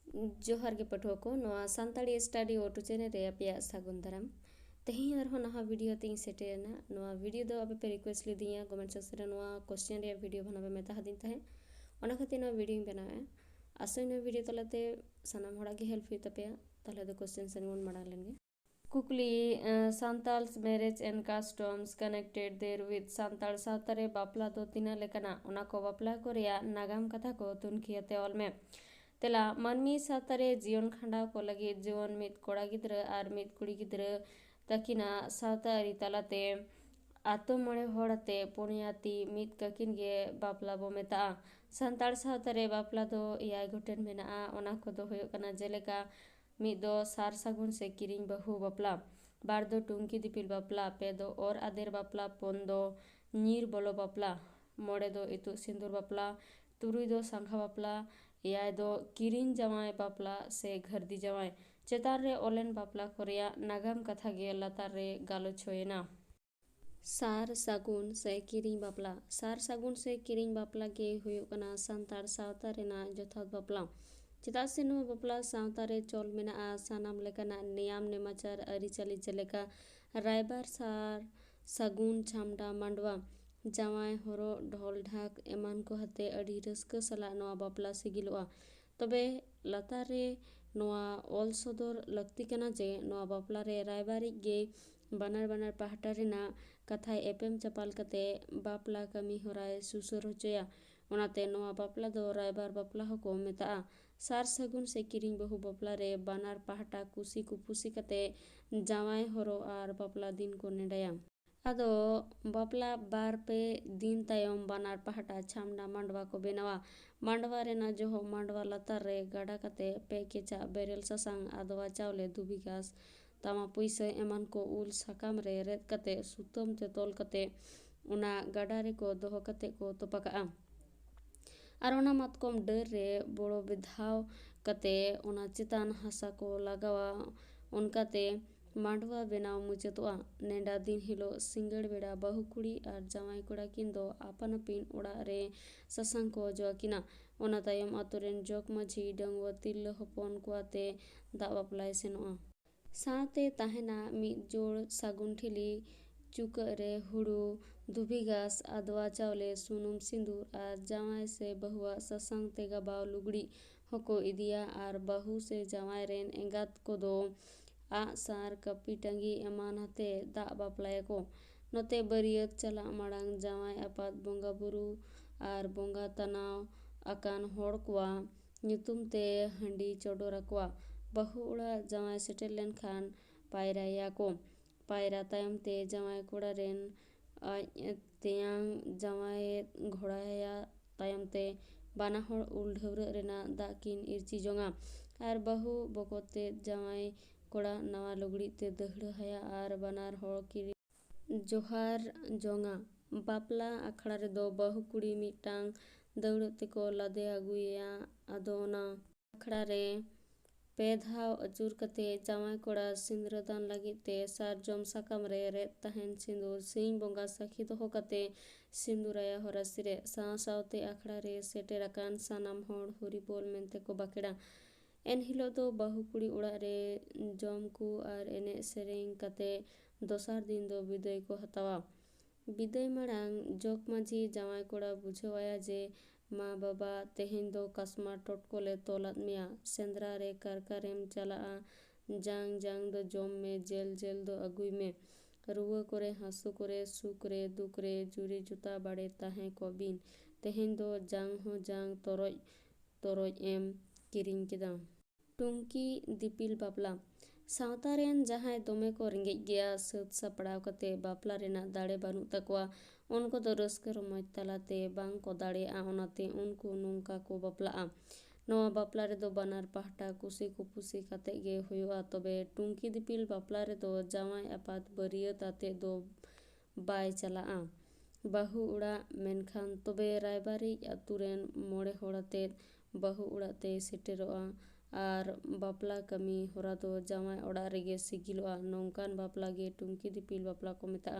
जोहार गे पठो को नवा सानताड़ी स्टडी ओटू चैनल रे आपे सागुन दाराम तेहिं आरहो नहा वीडियो तिंग सेटेरना नवा वीडियो दो आपे पे रिक्वेस्ट लिदिया कमेंट सेक्शन रे नवा क्वेश्चन रे वीडियो बनाबे मेता हदिन तहे ओना खातिर नवा वीडियो बनावे आसो नवा वीडियो तलाते सनाम हड़ा गे हेल्प हुई तपेया तले दो क्वेश्चन सन मन माड़ा लेंगे कुकली Santals marriage and customs connected there with Santal सावतारे बापला दो तीना लेकना ओना को बापला को रिया नागाम कथा को तुनखियाते ऑल में तेला मानमी सावतारे जीवन खंडाव को लगी जीवन मित कोड़ा गिद्रा आर मित कुड़ी गिद्रा तकिना सावता अरी तलाते आतो मणे होड़ते पुण्याती मित ककिन गे बापला बो मेता सांताल सावतारे बापला दो याय गोटेन मेना ओना को दो होयो कना जेलेका मित दो सार सागुन से किरिंग बहु बापला बार दो टुंकी दिपिल बापला पे दो और आदेर बापला पोन दो नीर बोलो बापला मोड़े दो इतु सिंदूर बापला तुरुई दो सांखा बापला याय दो किरिंग जवाय बापला से घर दी जवाय चेतार रे ओलेन बापला कोरिया नागाम कथा गे लतार रे गालो छोयना सार सागुन से किरिंग बापला सार सागुन से किरिंग बापला गे हुयो कना सांतार सावता रेना जथात बापला चेता से नो बापला सावता रे चोल मेना सानाम लेकाना नियम नेमाचार अरिचाली जेलेका रायबार सार सागुन छामडा मांडवा जावाय हरो ढोल ढाक एमान को हते अड़ी रस्का सला नवा बापला सिगिलोआ तबे लतार रे नवा ऑल सदर लक्ति कना जे नवा बापला रे रायबारी गे बानार बानार पाहटा रेना कथाय एपेम चपाल कते बापला कमी होराय सुसुर होचोया ओनाते नवा बापला दो रायबार बापला हको मेता सार सगुन से किरिंग बहु बापला रे बानार पाहटा कुसी कुपुसी कते जावाय हरो आर बापला दिन को नेडाया आदो बापला बार पे दिन तायम बानार पाहटा छामडा मांडवा को बेनावा मांडवा रेना जोहो मांडवा लतार रे गाड़ा कते पे केचा बेरेल ससांग आदवा चावले दुबी घास तामा पुइसे एमान को उल साकाम रे रेत कते सुतम ते तोल कते उना गाड़ा रे को दोहो कते को तोपाका आर ओना मातकम डर रे बड़ो विधाव कते ओना चितान हासा को लगावा उनकाते मांडवा बेनाव मुचेतोआ नेडा दिन हिलो सिंगड़ बेड़ा बहु कुड़ी आर जावाई कोड़ा किन दो आपन पिन उड़ा रे ससांग को जोकिना ओना तायम आतुरेन जोक माझी डंगवा तिल्ल हपन कुआते दा बापलाय सेनोआ साते ताहेना मिद जोड़ सागुन ठिली चुक रे हुड़ू दुबी घास आदवा चावले सुनुम सिंदूर आर जावाय से बहुआ ससांग तेगा बाव लुगड़ी हको इदिया आर बहु से जावाय रेन एंगात को दो आ सार कपी टंगी एमान हते दा बापलाय को नोते बरियत चला माड़ांग जावाय आपात बोंगा बुरु आर बोंगा तनाव अकान होड़ कुआ nyutum ते हंडी चोडोरा कुआ बहु उड़ा जावाय सेटेल लेन खान पायरा या को पायरा तायम ते जावाय कोड़ा रेन तेयांग जावाय घोड़ा या तायम ते बाना होड़ उल ढवरे रेना दा किन इरची जोंगा आर बहु बकोते जावाय कोड़ा नवा लुगड़ी ते दहड़ हया आर बनार होड़ किरी जोहार जोंगा बापला अखड़ा रे दो बहु कुड़ी मिटांग दौड़ तेको लादे आगुया आदोना अखड़ा रे पे धाव अचूर कते जावाय कोड़ा सिंदूरदान लगी ते सार जोम साकाम रे रेत तहन सिंदूर सिंह बोंगा सखी दोहो कते सिंदूराया होरासिरे साव सावते अखड़ा रे सेटे रकान सानाम होड़ हुरी बोल मेंते को बाकेड़ा एन हिलो दो बहु कुड़ी उड़ा रे जम को आर एने सेरेंग कते दोसार दिन दो विदाय को हतावा विदाय माड़ांग जोक माझी जावाय कोड़ा बुझवाया जे माँ बाबा तेहेन दो कसमा टोटको ले तोलात मिया सेंद्रा रे करकरेम चला जांग जांग दो जोम में जेल जेल दो अगुई में रुआ करे हंसु करे सुक रे दुक रे जुरी जुता बाड़े ताहें को बिन तेहेन दो जांग हो जांग तोरoj एम किरिंग केदा टुंकी दिपिल बापला सावता रेन जहां दोमे को रेंगेज गया सात सापड़ाव कते बापला रेना दाड़े बानु तकवा उनको दो रस्का रमज तलाते बांग को दाड़े ओनाते उनको नोंका को बापला नवा बापला रे दो बानार पाहटा कुसी कुपुसी कते गे हुआ तबे टुंकी दिपिल बापला रे दो जावाय आपात बरियत आते दो बाय चला बहु उड़ा मेनखान तबे रायबारी आतुरेन मोड़े होड़ाते बहु उड़ाते सेटेरोआ आर बापला कमी होरा दो जावाय ओड़ा रेगे सिगिलोआ नौकान बापला गे टुंकी दिपिल बापला को मेता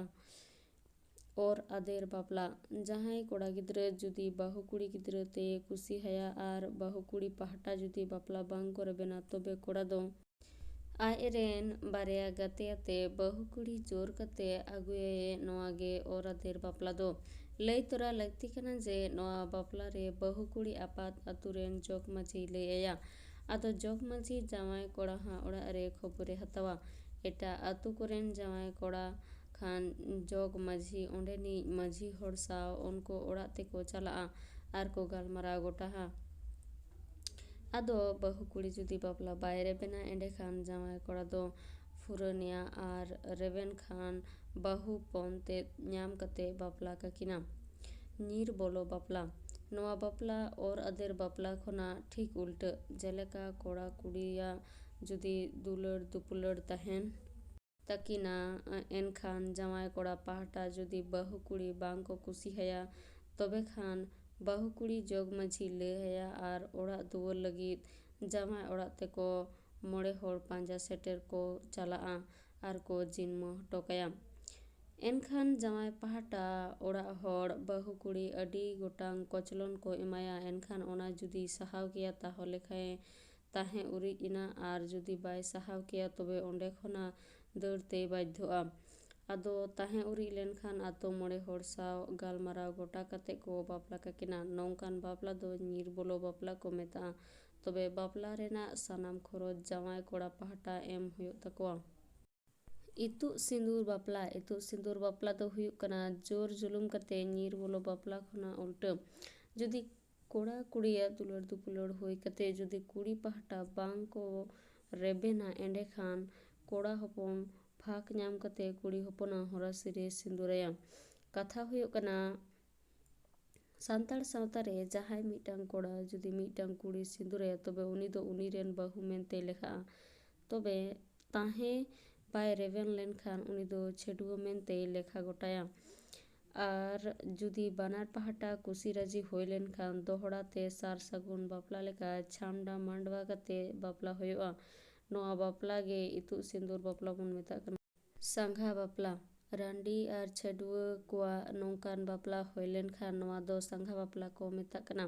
और आदेर बापला जहां कोड़ा गिद्रा जुदी बाहु कुड़ी गिद्रा ते कुसी हया और बाहु कुड़ी पाहटा जुदी बापला बांग को रेबेना तबे कोड़ा दो आयरेन बारिया गाते आते बाहु कुड़ी जोर कते आगुए नोआगे और आदेर बापला दो लई तोरा लगती कना जे नोआ बापला रे बाहु कुड़ी आपात अतुरेन जोग माझी लैया आदो जोग माझी जावाय कोड़ा हा ओड़ा रे खबरे हतावा एटा आतु कोरेन जावाय कोड़ा खान जोग माझी ओंडेनी माझी हर साव उनको ओड़ा तेको चला आर को गालमारा गोटा हा आदो बाहु कुड़ी जुदी बापला बाय रेबेना एंडे खान जावाय कोड़ा दो फुरनिया आर रेबेन खान बाहु पोनते ᱧᱟᱢ कते बापला काकिना ᱧᱤᱨ बोलो बापला नोआ बापला और आदेर बापला खोना ठीक उल्टा जेलेका कोड़ा कुड़िया जुदी दुलड़ दुपुलड़ तहेन ताकिना एनखान जावाय कोड़ा पाहटा जुदी बाहु कुड़ी बांग को कुसी हया तबे खान बाहु कुड़ी जोग माझी ले हया आर ओड़ा दुवर लगित जावाय ओड़ा तेको मोड़े होड़ पांजा सेटेर को चला आर को जिनमो टोकाया एनखान जावाय पाहटा ओड़ा होड़ बाहु कुड़ी अडी गोटांग कोचलन को एमाया एनखान ओना जुदी सहाव किया ताहले खाए ताहे उरी इना आर जुदी बाय सहाव किया तबे ओंडे खोना दौड़ते बाध्योआ आदो ताहे उरी लेनखान आतो मोड़े होड़ साव गालमाराव गोटा कते को बापला काकिना नौकान बापला दो ᱧᱤᱨ बोलो बापला को मेता तबे बापला रेना सानाम खरच जावाय कोड़ा पाहटा एम हुयो तकोआ इतु सिंदूर बापला दो हुयो कना जोर जुलुम कते ᱧᱤᱨ बोलो बापला खोना उल्टा जुदी कोड़ा कुड़िया दुलड़ दुपुलड़ हुई कते जुदी कुड़ी पाहटा बांग को रेबेना एंडे खान कोड़ा हपन फाक ᱧᱟᱢ कते कुड़ी हपना हरासिरे सिंदूरया कथा हुयो कना सान्ताड़ सावता रे जहाय मिटांग कोड़ा जुदी मिटांग कुड़ी सिंदूरया तबे उनी दो उनी रेन बाहु मेनते लेखा तबे ताहे बाय रेबेन लेनखान उनी दो छेडुआ मेनते लेखा गोटाया आर जुदी बानार पाहटा कुसी राजी होय लेनखान दोहड़ा ते सार सागुन बापला लेका छामडा मांडवा कते बापला हुयोआ नोआ बापला गे इतु सिंदूर बापला बन मेता कना सांघा बापला रांडी आर छेडुआ कोआ नौकान बापला होय लेनखान नोआ दो सांघा बापला को मेता कना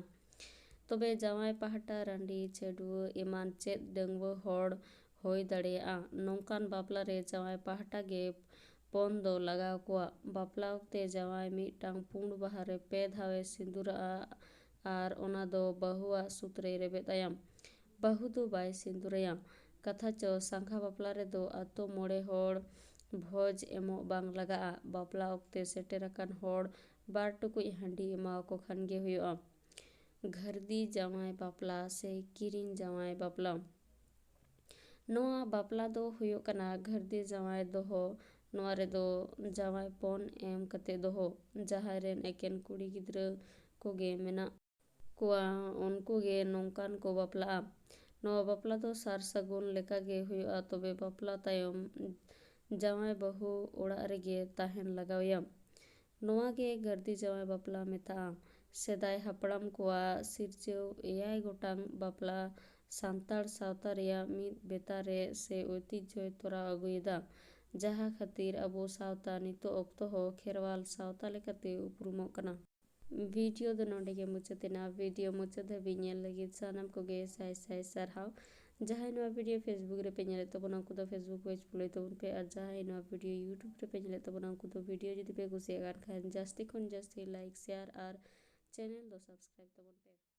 तबे जावाय पाहटा रांडी छेडुआ एमान चेद डंगवा होड़ होय दाड़ेया नौकान बापला रे जावाय पाहटा गे पौन दो लगाव कोआ बापला ते जावाय मिटांग पुंड बाहारे पे धावे सिंदूरा आर ओना दो बाहुआ सुतरे रेबेदाया बाहु दो बाय सिंदूरया कथा चो सांघा बापला रे दो आतो मोड़े होड़ भोज एमो बांग लगा बापला ओक्ते सेटेराकान होड़ बार टुकुई हांडी एमाव को खान गे हुयोआ घरदी जावाय बापला से किरिन जावाय बापला नोआ बापला दो हुयो कना घरदी जावाय दोहो नोआ रे दो जावाय पोन एम कते दोहो जहाय रेन एकेन कुड़ी गिद्रा को गे मेना कोआ उनको गे नौकान को बापला नोआ बापला दो सार सागुन लेका गे हुयोआ तबे बापला तायम जावाय बाहु ओड़ा रेगे ताहेन लगावया नोआ गे घरदी जावाय बापला मेता सेदाय हापड़ाम कोआ सिरचेव एयाय गोटांग बापला सान्ताड़ सावता रेया मिद बेता रे से ऐतिह्य तोरा अगुयेदा जहा खातिर अबो सावता नितो ऑक्तो हो खेरवाल सावता लेकाते उपरुमो कना वीडियो दो नोंडे गे मुचातेना वीडियो मुचा धाबी ñेल लगिद सानाम कोगे साय साय सारहाव जहाय नोआ वीडियो फेसबुक रे पे ñेले तबन उनको दो फेसबुक पेज फॉलो तबन पे और जहाय नोआ वीडियो यूट्यूब रे पे ñेले तबन उनको दो वीडियो जुदी पे कुसियागान खान जास्ती खन जास्ती लाइक शेयर और चैनल दो सब्सक्राइब तबन पे।